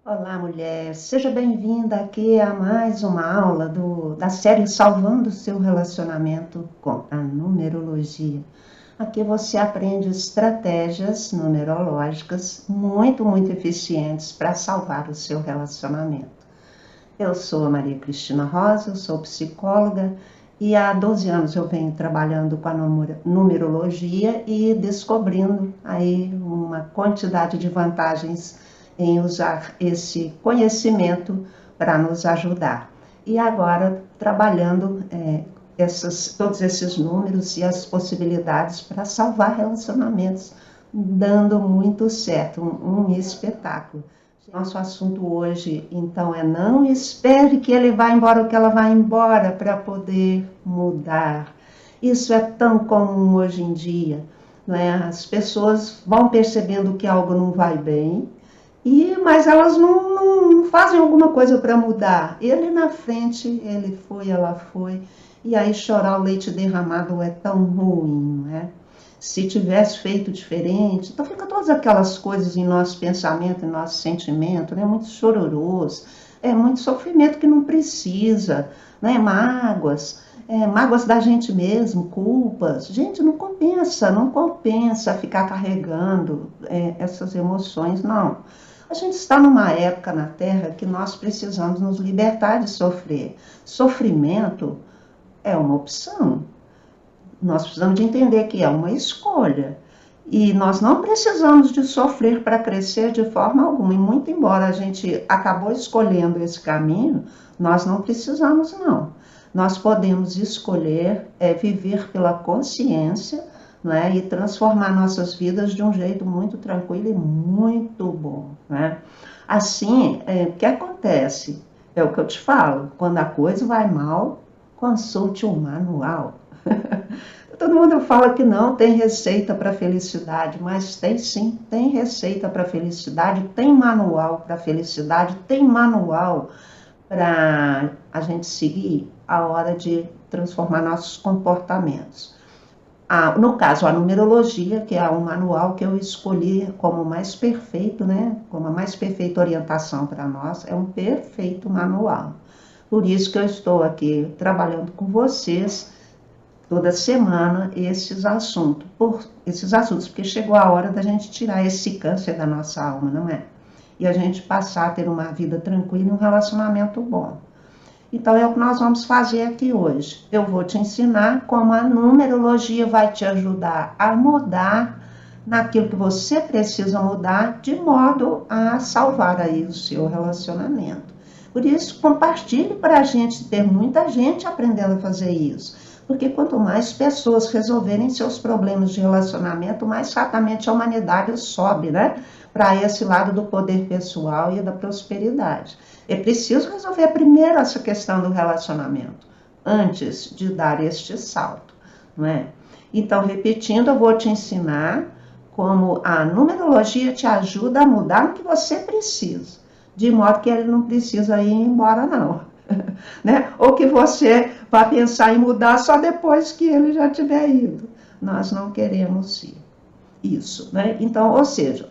Olá, mulher. Seja bem-vinda aqui a mais uma aula da série Salvando o Seu Relacionamento com a Numerologia. Aqui você aprende estratégias numerológicas muito eficientes para salvar o seu relacionamento. Eu sou a Maria Cristina Rosa, eu sou psicóloga e há 12 anos eu venho trabalhando com a numerologia e descobrindo aí uma quantidade de vantagens em usar esse conhecimento para nos ajudar. E agora trabalhando todos esses números e as possibilidades para salvar relacionamentos, dando muito certo, um espetáculo. Nosso assunto hoje, então, é não espere que ele vá embora ou que ela vá embora para poder mudar. Isso é tão comum hoje em dia, não é? As pessoas vão percebendo que algo não vai bem, mas elas não fazem alguma coisa para mudar. Ele na frente, ele foi, ela foi, e aí chorar o leite derramado é tão ruim, não é? Se tivesse feito diferente, então fica todas aquelas coisas em nosso pensamento, em nosso sentimento, né? Muito chororoso, muito sofrimento que não precisa, né? Mágoas da gente mesmo, culpas. Gente, não compensa ficar carregando essas emoções, não. A gente está numa época na Terra que nós precisamos nos libertar de sofrer. Sofrimento é uma opção. Nós precisamos de entender que é uma escolha. E nós não precisamos de sofrer para crescer de forma alguma. E muito embora a gente acabou escolhendo esse caminho, nós não precisamos, não. Nós podemos escolher viver pela consciência, não é? E transformar nossas vidas de um jeito muito tranquilo e muito bom, né? Assim, o que acontece? É o que eu te falo, quando a coisa vai mal, consulte um manual. Todo mundo fala que não tem receita para felicidade, mas tem sim, tem receita para felicidade, tem manual para felicidade, tem manual para a gente seguir a hora de transformar nossos comportamentos. No caso, a numerologia, que é um manual que eu escolhi como mais perfeito, né? Como a mais perfeita orientação para nós, é um perfeito manual. Por isso que eu estou aqui trabalhando com vocês toda semana esses assuntos, porque chegou a hora da gente tirar esse câncer da nossa alma, não é? E a gente passar a ter uma vida tranquila e um relacionamento bom. Então é o que nós vamos fazer aqui hoje. Eu vou te ensinar como a numerologia vai te ajudar a mudar naquilo que você precisa mudar, de modo a salvar aí o seu relacionamento. Por isso, compartilhe para a gente ter muita gente aprendendo a fazer isso. Porque quanto mais pessoas resolverem seus problemas de relacionamento, mais rapidamente a humanidade sobe, né? Para esse lado do poder pessoal e da prosperidade. É preciso resolver primeiro essa questão do relacionamento, antes de dar este salto, não é? Então, repetindo, eu vou te ensinar como a numerologia te ajuda a mudar o que você precisa, de modo que ele não precisa ir embora, não. Né? Ou que você vai pensar em mudar só depois que ele já tiver ido. Nós não queremos isso, né? Então, ou seja,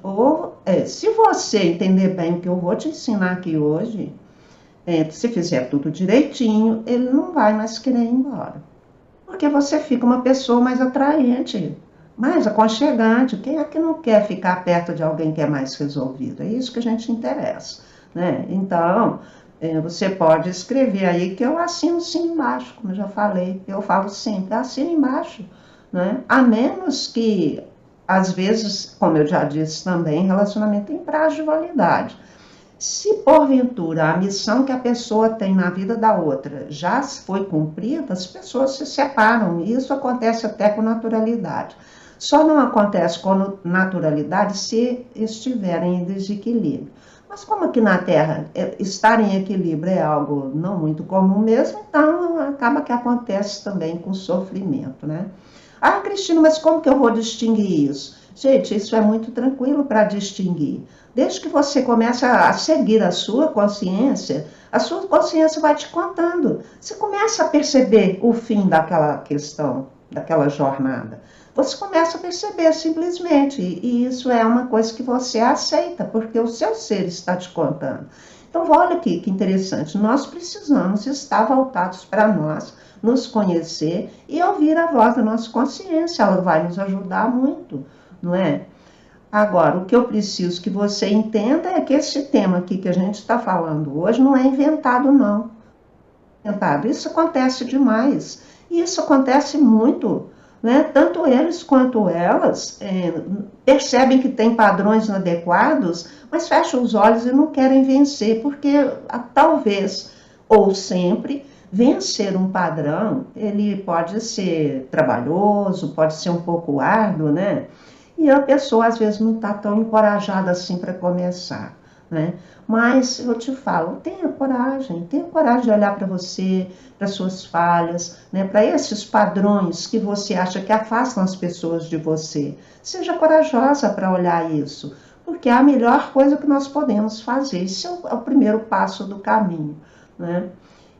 se você entender bem o que eu vou te ensinar aqui hoje, se fizer tudo direitinho, ele não vai mais querer ir embora. Porque você fica uma pessoa mais atraente, mais aconchegante. Quem é que não quer ficar perto de alguém que é mais resolvido? É isso que a gente interessa, né? Então, você pode escrever aí que eu assino sim embaixo, como eu já falei. Eu falo sempre, assino embaixo, né? A menos que, às vezes, como eu já disse também, relacionamento tem prazo de validade. Se porventura a missão que a pessoa tem na vida da outra já foi cumprida, as pessoas se separam. E isso acontece até com naturalidade. Só não acontece com naturalidade se estiverem em desequilíbrio. Mas como aqui na Terra estar em equilíbrio é algo não muito comum mesmo, então acaba que acontece também com sofrimento, né? Ah, Cristina, mas como que eu vou distinguir isso? Gente, isso é muito tranquilo para distinguir. Desde que você comece a seguir a sua consciência vai te contando. Você começa a perceber o fim daquela questão, daquela jornada. você começa a perceber simplesmente, e isso é uma coisa que você aceita, porque o seu ser está te contando. Então, olha aqui que interessante, nós precisamos estar voltados para nós, nos conhecer e ouvir a voz da nossa consciência, ela vai nos ajudar muito, não é? Agora, o que eu preciso que você entenda é que esse tema aqui que a gente está falando hoje não é inventado, não. Isso acontece demais. E isso acontece muito, né? Tanto eles quanto elas percebem que tem padrões inadequados, mas fecham os olhos e não querem vencer, porque talvez, ou sempre, vencer um padrão, ele pode ser trabalhoso, pode ser um pouco árduo, né? E a pessoa às vezes não está tão encorajada assim para começar, né? Mas eu te falo, tenha coragem de olhar para você, para suas falhas, né? Para esses padrões que você acha que afastam as pessoas de você. Seja corajosa para olhar isso, porque é a melhor coisa que nós podemos fazer. Isso é o primeiro passo do caminho, né?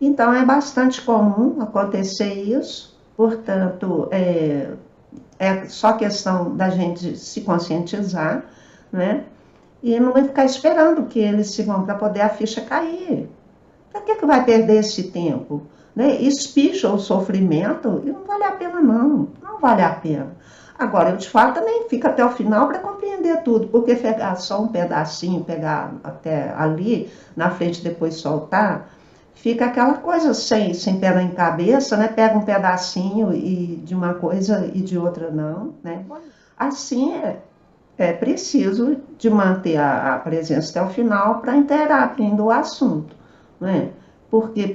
Então é bastante comum acontecer isso, portanto, é só questão da gente se conscientizar, né? E não vai ficar esperando que eles se vão para poder a ficha cair. Para que vai perder esse tempo? Né? Espicha o sofrimento e não vale a pena, não. Não vale a pena. Agora, eu te falo também, fica até o final para compreender tudo, porque pegar só um pedacinho, pegar até ali, na frente, depois soltar, fica aquela coisa sem pé nem cabeça, né? Pega um pedacinho de uma coisa e de outra não, né? Assim é preciso de manter a presença até o final para inteirar aprender o assunto, né? Porque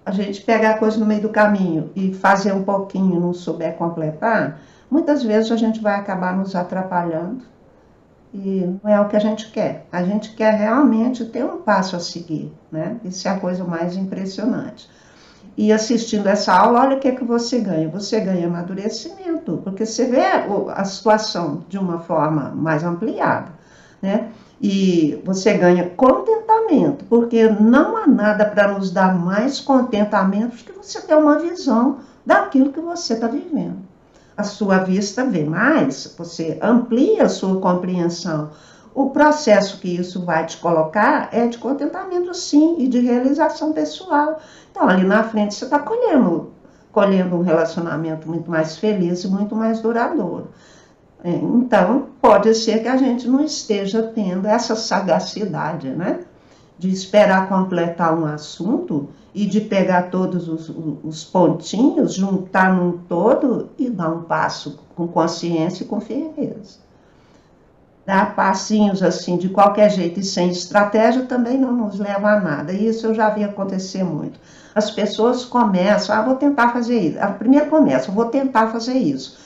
a gente pegar a coisa no meio do caminho e fazer um pouquinho e não souber completar, muitas vezes a gente vai acabar nos atrapalhando e não é o que a gente quer. A gente quer realmente ter um passo a seguir, né? Isso é a coisa mais impressionante. E assistindo essa aula, olha o que é que você ganha. Você ganha amadurecimento, porque você vê a situação de uma forma mais ampliada, né? E você ganha contentamento, porque não há nada para nos dar mais contentamento do que você ter uma visão daquilo que você está vivendo. A sua vista vê mais, você amplia a sua compreensão. O processo que isso vai te colocar é de contentamento, sim, e de realização pessoal. Então, ali na frente, você está colhendo um relacionamento muito mais feliz e muito mais duradouro. Então, pode ser que a gente não esteja tendo essa sagacidade, né? De esperar completar um assunto e de pegar todos os pontinhos, juntar num todo e dar um passo com consciência e com firmeza. Dar passinhos assim de qualquer jeito e sem estratégia também não nos leva a nada. Isso eu já vi acontecer muito. As pessoas começam, vou tentar fazer isso. A primeira começa, vou tentar fazer isso.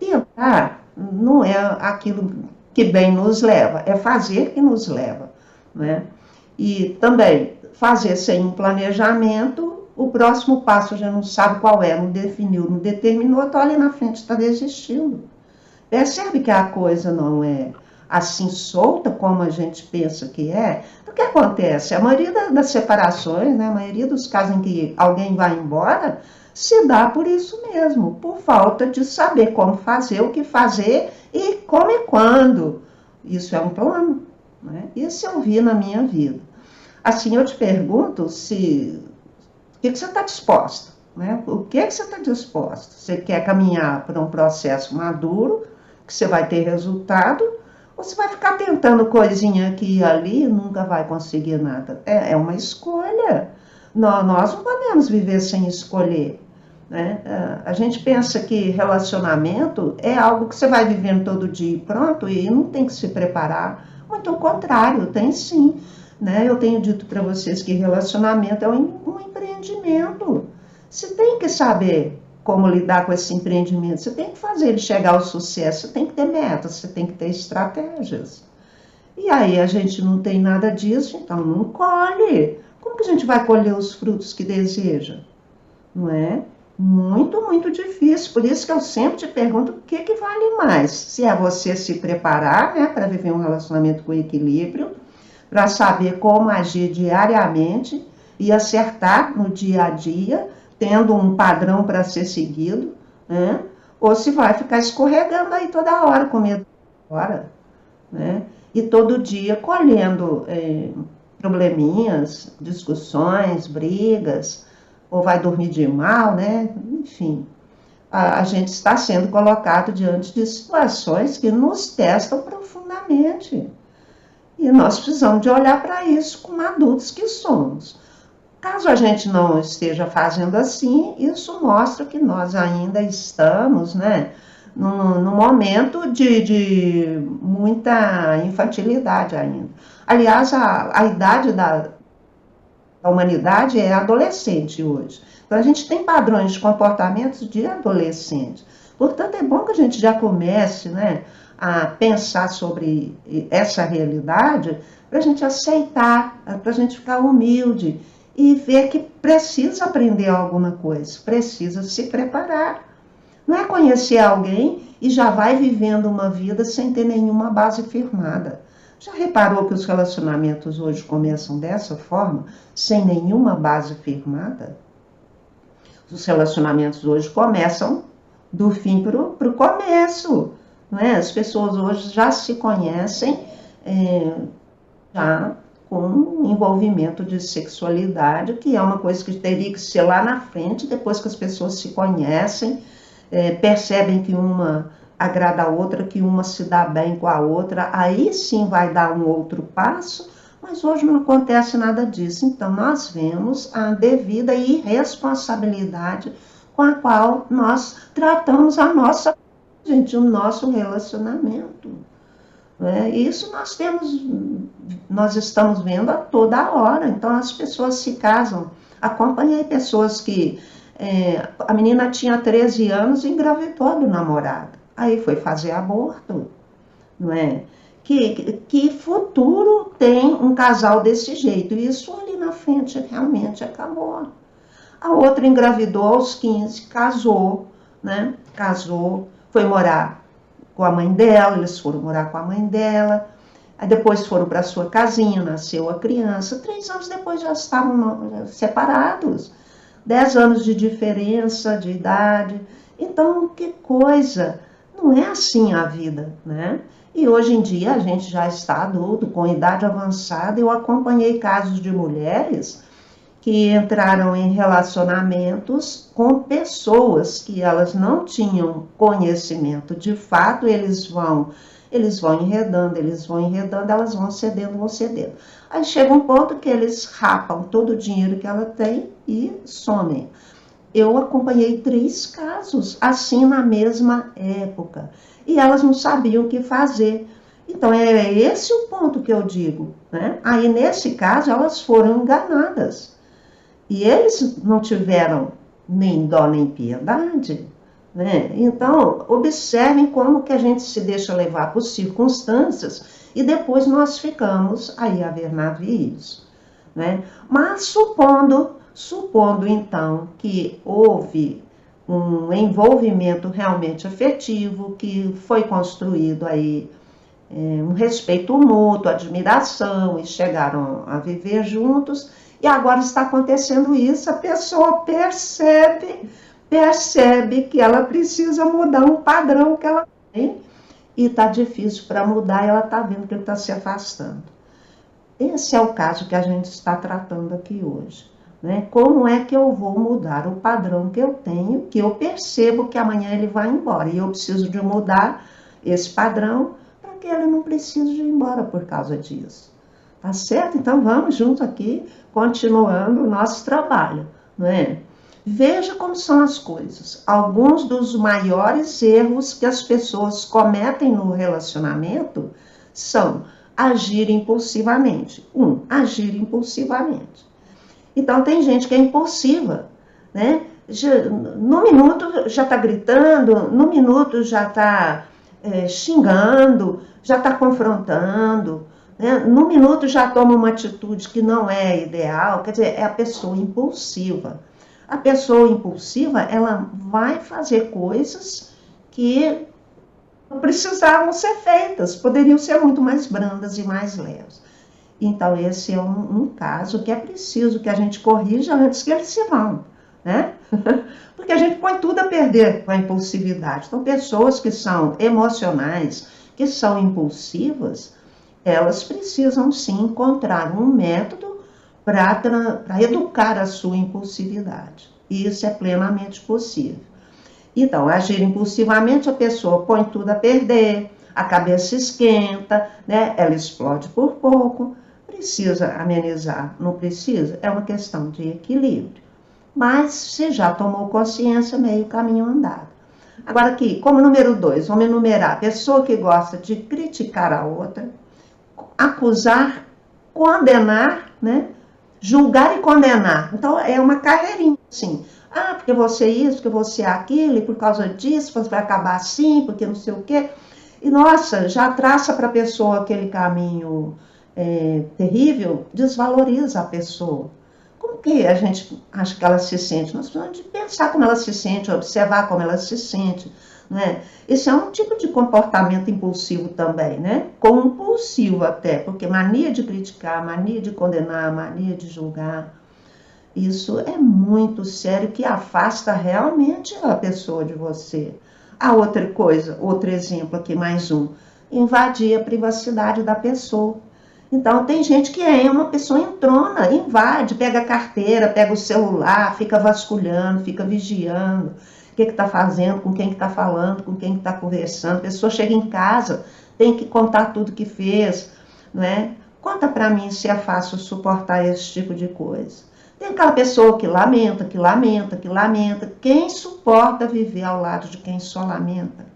Tentar não é aquilo que bem nos leva, é fazer que nos leva, né? E também fazer sem um planejamento, o próximo passo já não sabe qual é, não definiu, não determinou, está ali na frente, está desistindo. Percebe que a coisa não é assim solta como a gente pensa que é? O que acontece? A maioria das separações, né, a maioria dos casos em que alguém vai embora, se dá por isso mesmo, por falta de saber como fazer, o que fazer e como e quando. Isso é um plano, né? Isso eu vi na minha vida. Assim, eu te pergunto o que você está disposta, né? O que você está disposta? Você quer caminhar por um processo maduro, que você vai ter resultado, ou você vai ficar tentando coisinha aqui e ali e nunca vai conseguir nada? É uma escolha. Nós não podemos viver sem escolher, né? A gente pensa que relacionamento é algo que você vai vivendo todo dia e pronto, e não tem que se preparar. Muito ao contrário, tem sim. Né? Eu tenho dito para vocês que relacionamento é um empreendimento. Você tem que saber como lidar com esse empreendimento, você tem que fazer ele chegar ao sucesso, você tem que ter metas, você tem que ter estratégias. E aí a gente não tem nada disso, então não colhe. Como que a gente vai colher os frutos que deseja? Não é? Muito, muito difícil. Por isso que eu sempre te pergunto o que vale mais. Se é você se preparar, né, para viver um relacionamento com equilíbrio, para saber como agir diariamente e acertar no dia a dia, tendo um padrão para ser seguido, né? ou se vai ficar escorregando aí toda hora, com medo de hora, né? E todo dia colhendo probleminhas, discussões, brigas, ou vai dormir de mal, né? Enfim, a gente está sendo colocado diante de situações que nos testam profundamente. E nós precisamos de olhar para isso como adultos que somos. Caso a gente não esteja fazendo assim, isso mostra que nós ainda estamos, né, num momento de muita infantilidade ainda. Aliás, a idade da humanidade é adolescente hoje. Então, a gente tem padrões de comportamentos de adolescente. Portanto, é bom que a gente já comece, né, a pensar sobre essa realidade, para a gente aceitar, para a gente ficar humilde e ver que precisa aprender alguma coisa, precisa se preparar. Não é conhecer alguém e já vai vivendo uma vida sem ter nenhuma base firmada. Já reparou que os relacionamentos hoje começam dessa forma, sem nenhuma base firmada? Os relacionamentos hoje começam do fim para o começo. Não é? As pessoas hoje já se conhecem, já com envolvimento de sexualidade, que é uma coisa que teria que ser lá na frente, depois que as pessoas se conhecem, percebem que uma agrada a outra, que uma se dá bem com a outra, aí sim vai dar um outro passo, mas hoje não acontece nada disso. Então, nós vemos a devida irresponsabilidade com a qual nós tratamos a nossa, gente, o nosso relacionamento. Isso nós estamos vendo a toda hora. Então, as pessoas se casam. Acompanhei pessoas que a menina tinha 13 anos e engravidou do namorado. Aí foi fazer aborto, não é? Que futuro tem um casal desse jeito? Isso ali na frente realmente acabou. A outra engravidou aos 15, casou, né? Casou, foi morar com a mãe dela, eles foram morar com a mãe dela, aí depois foram para a sua casinha, nasceu a criança, 3 anos depois já estavam separados, 10 anos de diferença de idade. Então, que coisa, não é assim a vida, né? E hoje em dia a gente já está adulto, com idade avançada. Eu acompanhei casos de mulheres que entraram em relacionamentos com pessoas que elas não tinham conhecimento. De fato, eles vão enredando, elas vão cedendo. Aí chega um ponto que eles rapam todo o dinheiro que ela tem e somem. Eu acompanhei 3 casos assim na mesma época e elas não sabiam o que fazer. Então, é esse o ponto que eu digo, né? Aí, nesse caso, elas foram enganadas. E eles não tiveram nem dó nem piedade, né? Então, observem como que a gente se deixa levar por circunstâncias e depois nós ficamos aí a ver navios, né? Mas supondo então que houve um envolvimento realmente afetivo, que foi construído aí um respeito mútuo, admiração, e chegaram a viver juntos, e agora está acontecendo isso, a pessoa percebe que ela precisa mudar um padrão que ela tem, e está difícil para mudar, e ela está vendo que ele está se afastando. Esse é o caso que a gente está tratando aqui hoje, né? Como é que eu vou mudar o padrão que eu tenho, que eu percebo que amanhã ele vai embora, e eu preciso de mudar esse padrão para que ele não precise de ir embora por causa disso. Tá certo? Então vamos junto aqui, continuando o nosso trabalho, não é? Veja como são as coisas. Alguns dos maiores erros que as pessoas cometem no relacionamento são agir impulsivamente. Agir impulsivamente. Então tem gente que é impulsiva, né? No minuto já está gritando, no minuto já está xingando, já está confrontando, né? No minuto já toma uma atitude que não é ideal, quer dizer, é a pessoa impulsiva. A pessoa impulsiva, ela vai fazer coisas que não precisavam ser feitas, poderiam ser muito mais brandas e mais leves. Então, esse é um caso que é preciso que a gente corrija antes que eles se vão, né? Porque a gente põe tudo a perder com a impulsividade. Então, pessoas que são emocionais, que são impulsivas, elas precisam sim encontrar um método para educar a sua impulsividade. E isso é plenamente possível. Então, agir impulsivamente, a pessoa põe tudo a perder, a cabeça esquenta, né? Ela explode por pouco. Precisa amenizar? Não precisa? É uma questão de equilíbrio. Mas se já tomou consciência, meio caminho andado. Agora aqui, como número 2, vamos enumerar a pessoa que gosta de criticar a outra, acusar, condenar, né? Julgar e condenar. Então, é uma carreirinha, assim. Ah, porque você é isso, porque você é aquilo, e por causa disso você vai acabar assim, porque não sei o quê. E, nossa, já traça para a pessoa aquele caminho terrível, desvaloriza a pessoa. Como que a gente acha que ela se sente? Nós precisamos de pensar como ela se sente, observar como ela se sente, né? Esse é um tipo de comportamento impulsivo também, né? Compulsivo até, porque mania de criticar, mania de condenar, mania de julgar, isso é muito sério, que afasta realmente a pessoa de você. A outra coisa, outro exemplo aqui, mais um, invadir a privacidade da pessoa. Então, tem gente que é uma pessoa entrona, invade, pega a carteira, pega o celular, fica vasculhando, fica vigiando o que está fazendo, com quem está falando, com quem está conversando. A pessoa chega em casa, tem que contar tudo que fez, não é? Conta para mim se é fácil suportar esse tipo de coisa. Tem aquela pessoa que lamenta, que lamenta, que lamenta. Quem suporta viver ao lado de quem só lamenta?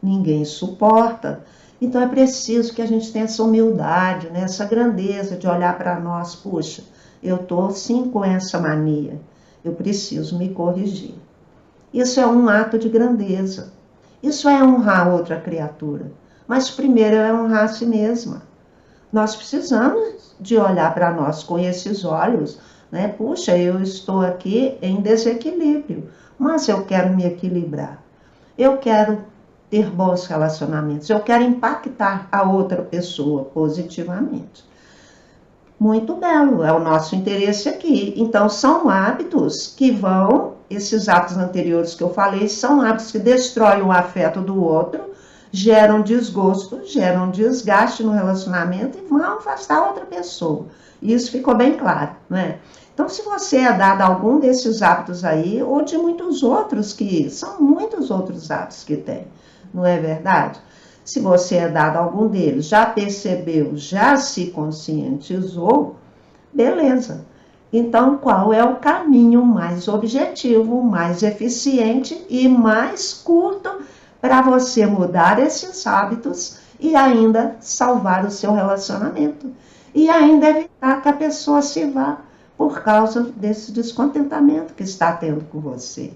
Ninguém suporta. Então é preciso que a gente tenha essa humildade, né? Essa grandeza de olhar para nós. Puxa, eu estou sim com essa mania, eu preciso me corrigir. Isso é um ato de grandeza. Isso é honrar outra criatura. Mas primeiro é honrar a si mesma. Nós precisamos de olhar para nós com esses olhos, né? Puxa, eu estou aqui em desequilíbrio, mas eu quero me equilibrar. Eu quero ter bons relacionamentos, eu quero impactar a outra pessoa positivamente. Muito belo, é o nosso interesse aqui. Então, são hábitos que vão, esses hábitos anteriores que eu falei, são hábitos que destroem o afeto do outro, geram desgosto, geram desgaste no relacionamento e vão afastar a outra pessoa. Isso ficou bem claro, né? Então, se você é dado a algum desses hábitos aí, ou de muitos outros, que são muitos outros hábitos que tem, não é verdade? Se você é dado a algum deles, já percebeu, já se conscientizou, beleza. Então, qual é o caminho mais objetivo, mais eficiente e mais curto para você mudar esses hábitos e ainda salvar o seu relacionamento? E ainda evitar que a pessoa se vá por causa desse descontentamento que está tendo com você.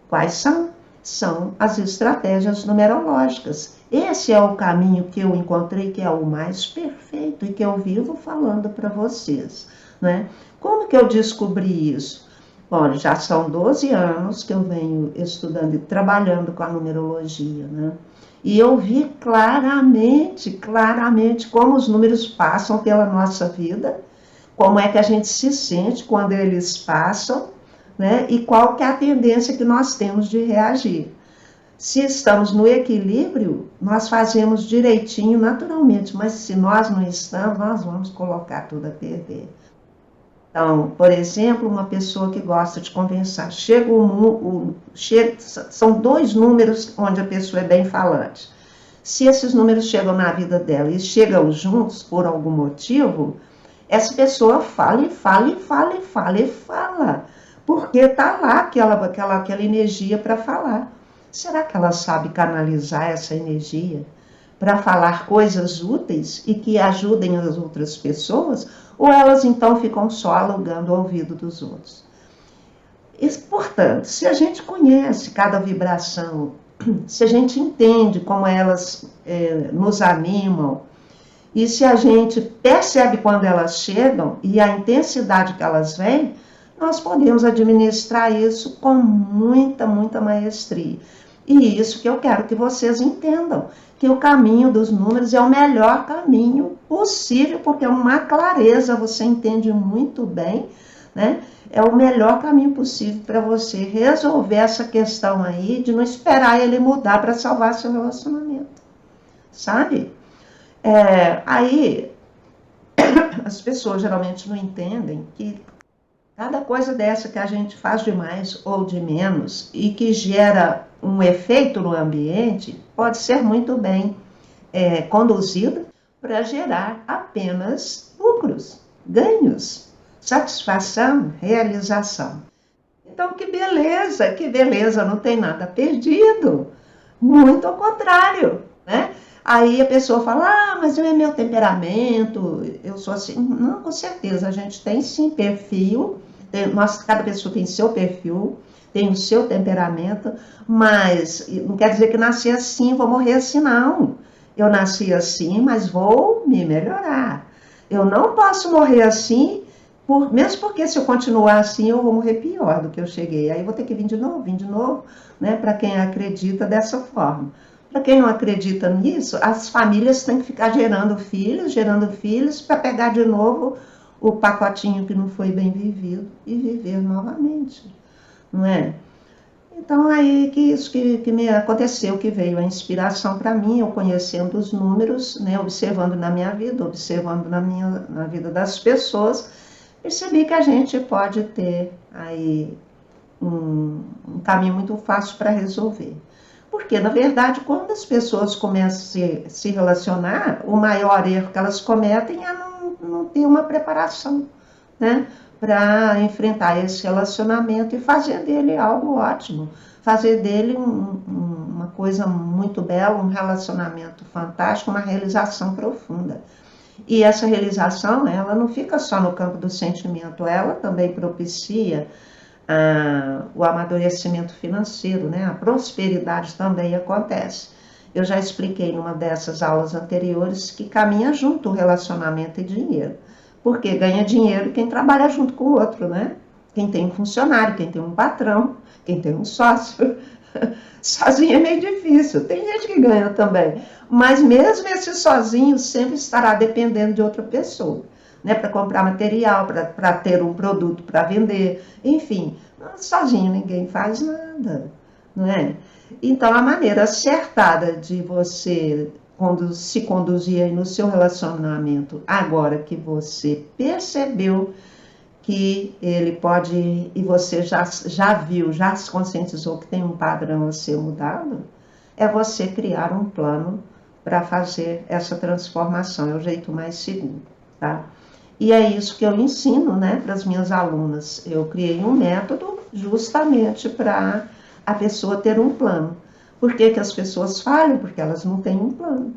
Quais são? São as estratégias numerológicas. Esse é o caminho que eu encontrei, que é o mais perfeito e que eu vivo falando para vocês, né? Como que eu descobri isso? Bom, já são 12 anos que eu venho estudando e trabalhando com a numerologia, né? E eu vi claramente como os números passam pela nossa vida, como é que a gente se sente quando eles passam, né? E qual que é a tendência que nós temos de reagir. Se estamos no equilíbrio, nós fazemos direitinho, naturalmente, mas se nós não estamos, nós vamos colocar tudo a perder. Então, por exemplo, uma pessoa que gosta de conversar, são 2 números onde a pessoa é bem falante. Se esses números chegam na vida dela e chegam juntos por algum motivo, essa pessoa fala e fala e fala e fala e fala, porque está lá aquela energia para falar. Será que ela sabe canalizar essa energia para falar coisas úteis e que ajudem as outras pessoas? Ou elas então ficam só alugando o ouvido dos outros? Portanto, se a gente conhece cada vibração, se a gente entende como elas nos animam, e se a gente percebe quando elas chegam e a intensidade que elas vêm, nós podemos administrar isso com muita maestria. E isso que eu quero que vocês entendam, que o caminho dos números é o melhor caminho possível, porque é uma clareza, você entende muito bem, né? É o melhor caminho possível para você resolver essa questão aí de não esperar ele mudar para salvar seu relacionamento, sabe? Aí as pessoas geralmente não entendem que cada coisa dessa que a gente faz de mais ou de menos e que gera um efeito no ambiente pode ser muito bem conduzida para gerar apenas lucros, ganhos, satisfação, realização. Então, que beleza, não tem nada perdido. Muito ao contrário, né? Aí a pessoa fala, mas é meu temperamento, eu sou assim. Não, com certeza, a gente tem sim perfil, cada pessoa tem seu perfil, tem o seu temperamento, mas não quer dizer que nasci assim, vou morrer assim, não. Eu nasci assim, mas vou me melhorar. Eu não posso morrer assim, mesmo porque se eu continuar assim, eu vou morrer pior do que eu cheguei. Aí eu vou ter que vir de novo, né? Para quem acredita dessa forma. Para quem não acredita nisso, as famílias têm que ficar gerando filhos, para pegar de novo o pacotinho que não foi bem vivido e viver novamente, não é? Então, aí que isso que me aconteceu, que veio a inspiração para mim, eu conhecendo os números, né, observando na minha vida, observando na vida das pessoas, percebi que a gente pode ter aí um caminho muito fácil para resolver. Porque, na verdade, quando as pessoas começam a se relacionar, o maior erro que elas cometem é não ter uma preparação, né? Para enfrentar esse relacionamento e fazer dele algo ótimo, fazer dele uma coisa muito bela, um relacionamento fantástico, uma realização profunda. E essa realização, ela não fica só no campo do sentimento, ela também propicia o amadurecimento financeiro, né? A prosperidade também acontece. Eu já expliquei numa dessas aulas anteriores que caminha junto o relacionamento e dinheiro. Porque ganha dinheiro quem trabalha junto com o outro, né? Quem tem um funcionário, quem tem um patrão, quem tem um sócio. Sozinho é meio difícil, tem gente que ganha também. Mas mesmo esse sozinho sempre estará dependendo de outra pessoa, né? Para comprar material, para ter um produto para vender, enfim. Sozinho ninguém faz nada, não é? Então, a maneira acertada de você se conduzir aí no seu relacionamento, agora que você percebeu que ele pode, e você já viu, já se conscientizou que tem um padrão a ser mudado, é você criar um plano para fazer essa transformação, é o jeito mais seguro, tá? E é isso que eu ensino, né, para as minhas alunas. Eu criei um método justamente para a pessoa ter um plano. Por que que as pessoas falham? Porque elas não têm um plano.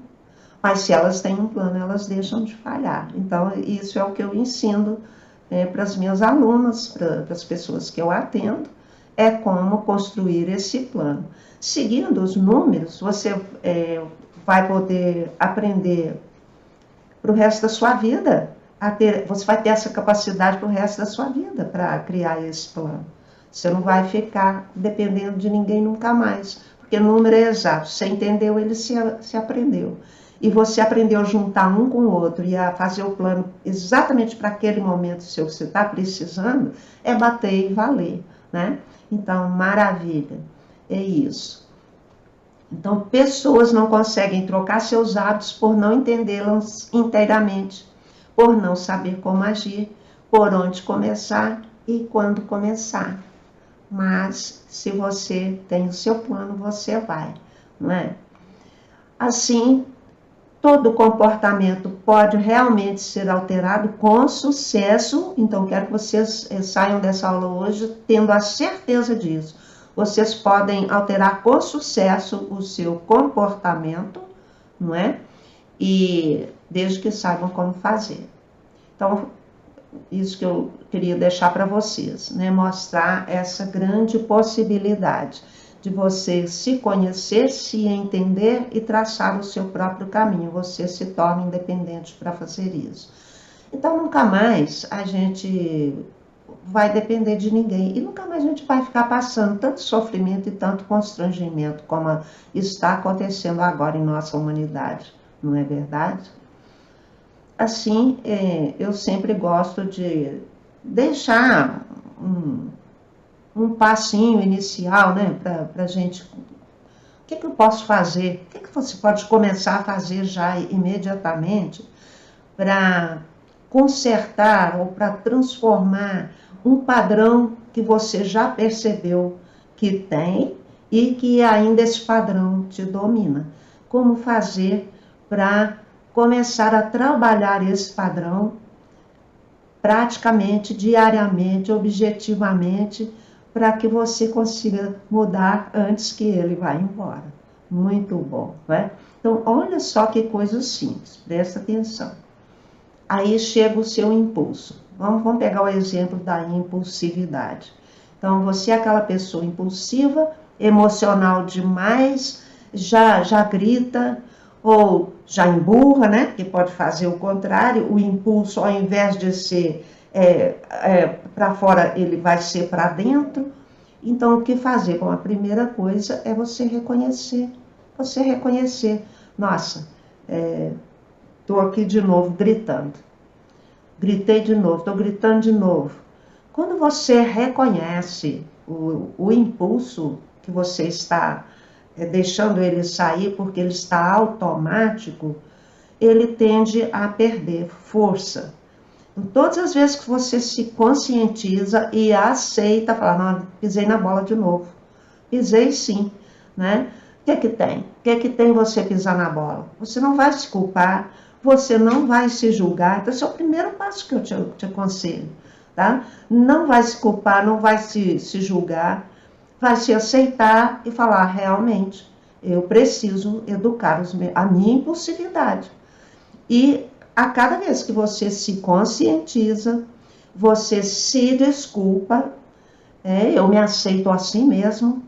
Mas se elas têm um plano, elas deixam de falhar. Então, isso é o que eu ensino para as minhas alunas, para as pessoas que eu atendo, é como construir esse plano. Seguindo os números, você vai poder aprender para o resto da sua vida. Você vai ter essa capacidade para o resto da sua vida para criar esse plano. Você não vai ficar dependendo de ninguém nunca mais, porque o número é exato. Você entendeu, ele se aprendeu. E você aprendeu a juntar um com o outro e a fazer o plano exatamente para aquele momento seu que você está precisando, é bater e valer, né? Então, maravilha, é isso. Então, pessoas não conseguem trocar seus hábitos por não entendê-los inteiramente, por não saber como agir, por onde começar e quando começar. Mas, se você tem o seu plano, você vai, não é? Assim, todo comportamento pode realmente ser alterado com sucesso. Então, quero que vocês saiam dessa aula hoje tendo a certeza disso. Vocês podem alterar com sucesso o seu comportamento, não é? E desde que saibam como fazer. Então, isso que eu queria deixar para vocês, né? Mostrar essa grande possibilidade de você se conhecer, se entender e traçar o seu próprio caminho. Você se torna independente para fazer isso. Então, nunca mais a gente vai depender de ninguém. E nunca mais a gente vai ficar passando tanto sofrimento e tanto constrangimento como está acontecendo agora em nossa humanidade. Não é verdade? Assim, eu sempre gosto de deixar um passinho inicial, né, para a gente. O que eu posso fazer? O que você pode começar a fazer já imediatamente para consertar ou para transformar um padrão que você já percebeu que tem e que ainda esse padrão te domina? Como fazer para começar a trabalhar esse padrão praticamente, diariamente, objetivamente, para que você consiga mudar antes que ele vá embora. Muito bom, né? Então, olha só que coisa simples, presta atenção. Aí chega o seu impulso. Vamos pegar o exemplo da impulsividade. Então, você é aquela pessoa impulsiva, emocional demais, já grita, ou já emburra, né? Que pode fazer o contrário, o impulso, ao invés de ser para fora, ele vai ser para dentro. Então, o que fazer? Bom, a primeira coisa é você reconhecer. Você reconhecer. Nossa, estou aqui de novo gritando. Gritei de novo, estou gritando de novo. Quando você reconhece o impulso que você está deixando ele sair porque ele está automático, ele tende a perder força. Então, todas as vezes que você se conscientiza e aceita, falar, não, pisei na bola de novo. Pisei sim, né? O que tem? O que tem você pisar na bola? Você não vai se culpar, você não vai se julgar. Então, esse é o primeiro passo que eu te aconselho, tá? Não vai se culpar, não vai se julgar, vai se aceitar e falar, realmente, eu preciso educar a minha impulsividade. E a cada vez que você se conscientiza, você se desculpa, eu me aceito assim mesmo,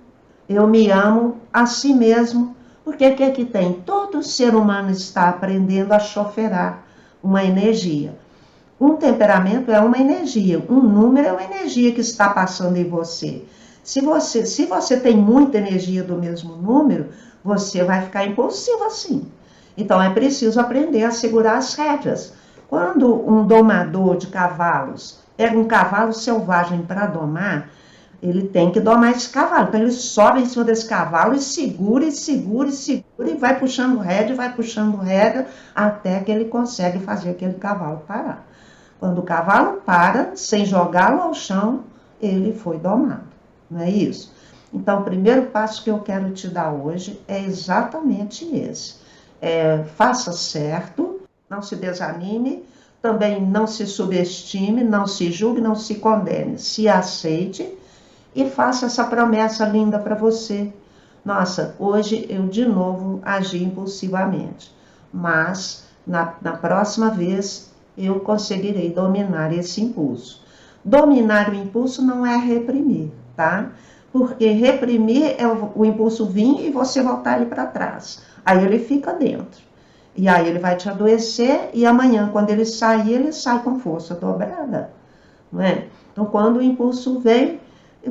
eu me amo assim mesmo, porque o que é que tem? Todo ser humano está aprendendo a choferar uma energia. Um temperamento é uma energia, um número é uma energia que está passando em você. Se você tem muita energia do mesmo número, você vai ficar impulsivo assim. Então é preciso aprender a segurar as rédeas. Quando um domador de cavalos pega um cavalo selvagem para domar, ele tem que domar esse cavalo. Então ele sobe em cima desse cavalo e segura, e segura, e segura, e vai puxando rédea, até que ele consegue fazer aquele cavalo parar. Quando o cavalo para, sem jogá-lo ao chão, ele foi domado. Não é isso? Então, o primeiro passo que eu quero te dar hoje é exatamente esse. Faça certo, não se desanime, também não se subestime, não se julgue, não se condene. Se aceite e faça essa promessa linda para você. Nossa, hoje eu de novo agi impulsivamente, mas na próxima vez eu conseguirei dominar esse impulso. Dominar o impulso não é reprimir, tá? Porque reprimir é o impulso vir e você voltar ele para trás. Aí ele fica dentro. E aí ele vai te adoecer e amanhã, quando ele sai com força dobrada. Não é? Então, quando o impulso vem,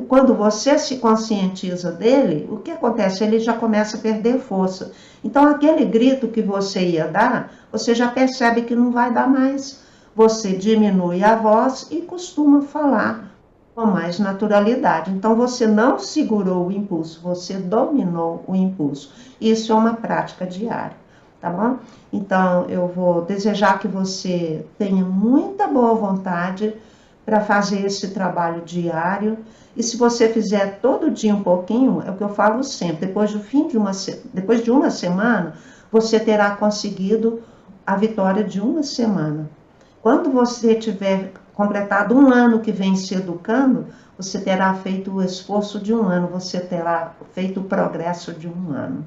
quando você se conscientiza dele, o que acontece? Ele já começa a perder força. Então, aquele grito que você ia dar, você já percebe que não vai dar mais. Você diminui a voz e costuma falar com mais naturalidade. Então, você não segurou o impulso, você dominou o impulso. Isso é uma prática diária, tá bom? Então, eu vou desejar que você tenha muita boa vontade para fazer esse trabalho diário. E se você fizer todo dia um pouquinho, é o que eu falo sempre, depois de uma semana, você terá conseguido a vitória de uma semana. Quando você tiver completado um ano que vem se educando, você terá feito o esforço de um ano, você terá feito o progresso de um ano.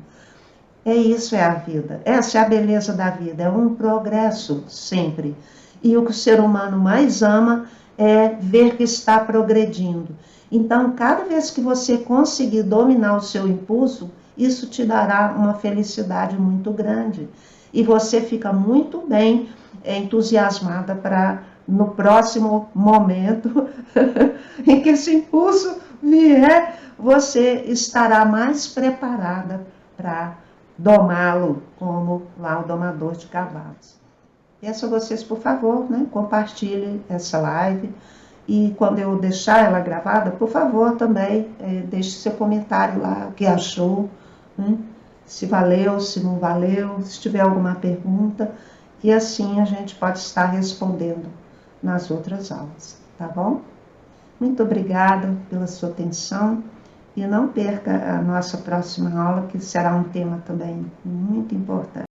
Isso é a vida, essa é a beleza da vida, é um progresso sempre. E o que o ser humano mais ama é ver que está progredindo. Então, cada vez que você conseguir dominar o seu impulso, isso te dará uma felicidade muito grande. E você fica muito bem entusiasmada para, no próximo momento em que esse impulso vier, você estará mais preparada para domá-lo, como lá o domador de cavalos. Peço a vocês, por favor, né, compartilhem essa live E quando eu deixar ela gravada, por favor, também deixe seu comentário lá, o que achou, né? Se valeu, se não valeu, se tiver alguma pergunta, e assim a gente pode estar respondendo nas outras aulas, tá bom? Muito obrigada pela sua atenção e não perca a nossa próxima aula, que será um tema também muito importante.